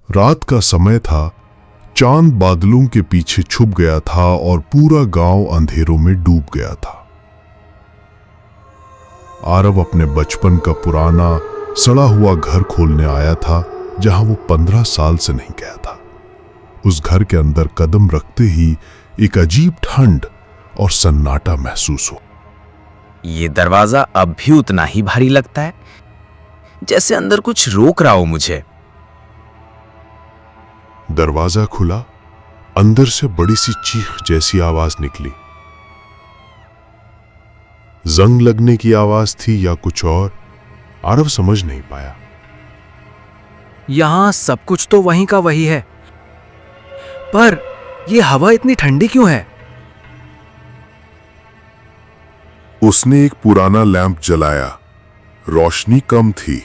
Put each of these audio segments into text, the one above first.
रात का समय था। चांद बादलों के पीछे छुप गया था और पूरा गांव अंधेरों में डूब गया था। आरव अपने बचपन का पुराना सड़ा हुआ घर खोलने आया था, जहां वो 15 साल से नहीं गया था। उस घर के अंदर कदम रखते ही एक अजीब ठंड और सन्नाटा महसूस हुआ। ये दरवाजा अब भी उतना ही भारी लगता है, जैसे अंदर कुछ रोक रहा हो मुझे। दरवाजा खुला। अंदर से बड़ी सी चीख जैसी आवाज निकली। जंग लगने की आवाज थी या कुछ और, आरव समझ नहीं पाया। यहां सब कुछ तो वहीं का वही है, पर यह हवा इतनी ठंडी क्यों है? उसने एक पुराना लैंप जलाया। रोशनी कम थी,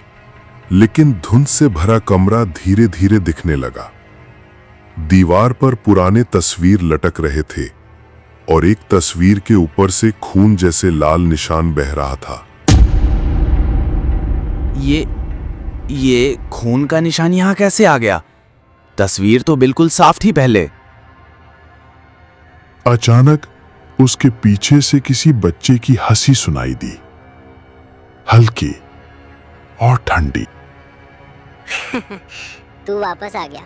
लेकिन धुंध से भरा कमरा धीरे धीरे दिखने लगा। दीवार पर पुराने तस्वीर लटक रहे थे और एक तस्वीर के ऊपर से खून जैसे लाल निशान बह रहा था। ये खून का निशान यहां कैसे आ गया? तस्वीर तो बिल्कुल साफ थी पहले। अचानक उसके पीछे से किसी बच्चे की हंसी सुनाई दी, हल्की और ठंडी। तू वापस आ गया।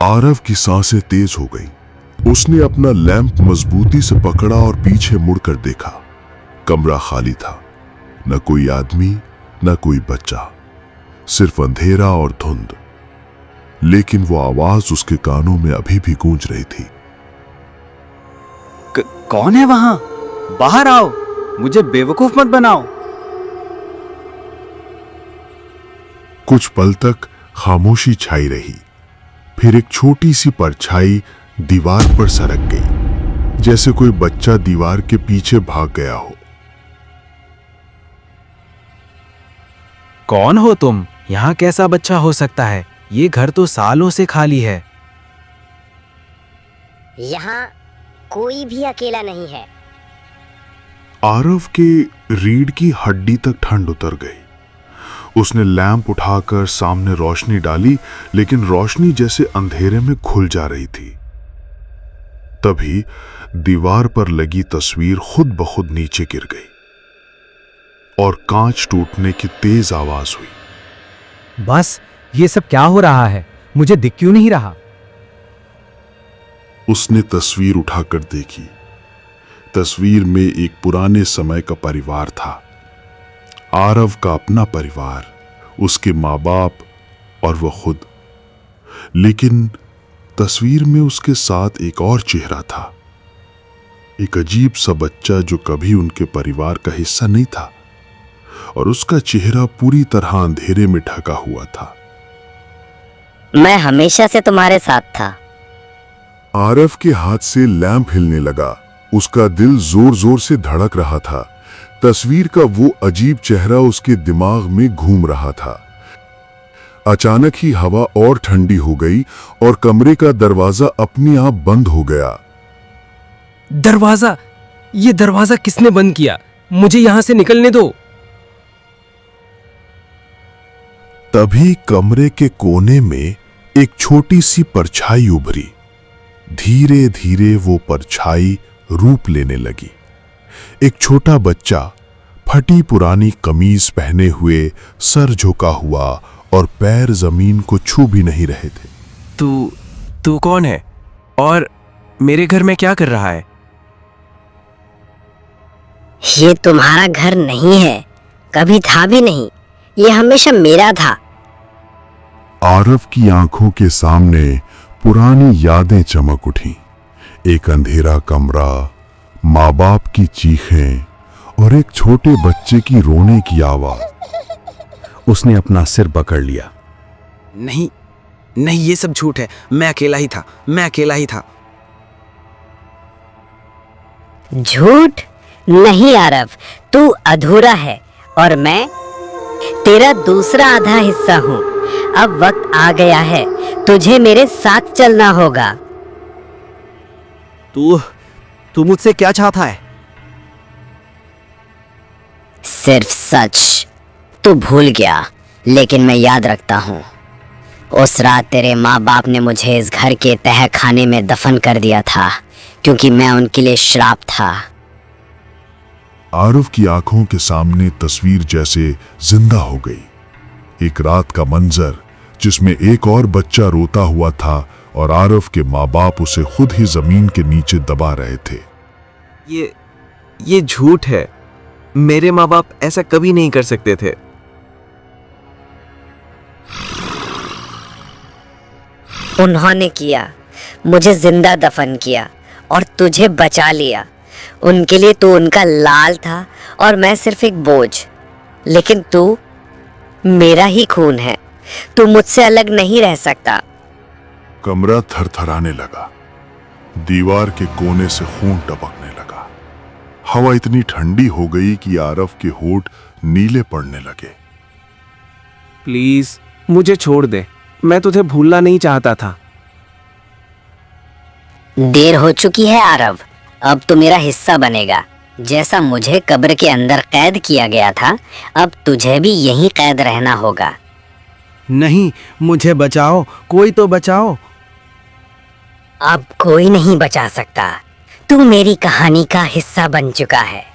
आरव की सांसें तेज हो गई। उसने अपना लैंप मजबूती से पकड़ा और पीछे मुड़कर देखा। कमरा खाली था। न कोई आदमी, न कोई बच्चा, सिर्फ अंधेरा और धुंध। लेकिन वो आवाज उसके कानों में अभी भी गूंज रही थी। कौन है वहां? बाहर आओ, मुझे बेवकूफ मत बनाओ। कुछ पल तक खामोशी छाई रही। फिर एक छोटी सी परछाई दीवार पर सरक गई, जैसे कोई बच्चा दीवार के पीछे भाग गया हो। कौन हो तुम? यहां कैसा बच्चा हो सकता है? ये घर तो सालों से खाली है। यहाँ कोई भी अकेला नहीं है। आरव के रीढ़ की हड्डी तक ठंड उतर गई। उसने लैंप उठाकर सामने रोशनी डाली, लेकिन रोशनी जैसे अंधेरे में घुल जा रही थी। तभी दीवार पर लगी तस्वीर खुद ब खुद नीचे गिर गई और कांच टूटने की तेज आवाज हुई। बस, ये सब क्या हो रहा है? मुझे दिख क्यों नहीं रहा? उसने तस्वीर उठाकर देखी। तस्वीर में एक पुराने समय का परिवार था। आरव का अपना परिवार, उसके माँ बाप और वह खुद। लेकिन तस्वीर में उसके साथ एक और चेहरा था, एक अजीब सा बच्चा जो कभी उनके परिवार का हिस्सा नहीं था, और उसका चेहरा पूरी तरह अंधेरे में ढका हुआ था। मैं हमेशा से तुम्हारे साथ था। आरव के हाथ से लैंप हिलने लगा। उसका दिल जोर जोर से धड़क रहा था। तस्वीर का वो अजीब चेहरा उसके दिमाग में घूम रहा था। अचानक ही हवा और ठंडी हो गई और कमरे का दरवाजा अपने आप बंद हो गया। दरवाजा? ये दरवाजा किसने बंद किया? मुझे यहां से निकलने दो। तभी कमरे के कोने में एक छोटी सी परछाई उभरी। धीरे धीरे वो परछाई रूप लेने लगी। एक छोटा बच्चा, फटी पुरानी कमीज पहने हुए, सर झुका हुआ और पैर जमीन को छू भी नहीं रहे थे। तू कौन है और मेरे घर में क्या कर रहा है? ये तुम्हारा घर नहीं है, कभी था भी नहीं। ये हमेशा मेरा था। आरव की आंखों के सामने पुरानी यादें चमक उठी। एक अंधेरा कमरा, माँ बाप की चीखें और एक छोटे बच्चे की रोने की आवाज। उसने अपना सिर पकड़ लिया। नहीं, ये सब झूठ है। मैं अकेला ही था। झूठ नहीं आरव, तू अधूरा है और मैं तेरा दूसरा आधा हिस्सा हूँ। अब वक्त आ गया है, तुझे मेरे साथ चलना होगा। तू मुझसे क्या चाहता है? सिर्फ सच। तू भूल गया, लेकिन मैं याद रखता हूँ। उस रात तेरे माँ बाप ने मुझे इस घर के तह खाने में दफन कर दिया था, क्योंकि मैं उनके लिए श्राप था। आरव की आंखों के सामने तस्वीर जैसे जिंदा हो गई। एक रात का मंजर जिसमें एक और बच्चा रोता हुआ था और आरव के माँ बाप उसे खुद ही जमीन के नीचे दबा रहे थे। ये झूठ है। मेरे माँ बाप ऐसा कभी नहीं कर सकते थे। उन्होंने किया, मुझे जिंदा दफन किया और तुझे बचा लिया। उनके लिए तू उनका लाल था और मैं सिर्फ एक बोझ। लेकिन तू मेरा ही खून है, तू मुझसे अलग नहीं रह सकता। कमरा थरथराने लगा। दीवार के कोने से खून टपकने लगा। हवा इतनी ठंडी हो गई कि आरव के होंठ नीले पड़ने लगे। प्लीज मुझे छोड़ दे, मैं तुझे भूलना नहीं चाहता था। देर हो चुकी है आरव, अब तू मेरा हिस्सा बनेगा। जैसा मुझे कब्र के अंदर कैद किया गया था, अब तुझे भी यहीं कैद रहना होगा। नहीं, मुझे बचाओ, कोई तो बचाओ। अब कोई नहीं बचा सकता। तू मेरी कहानी का हिस्सा बन चुका है।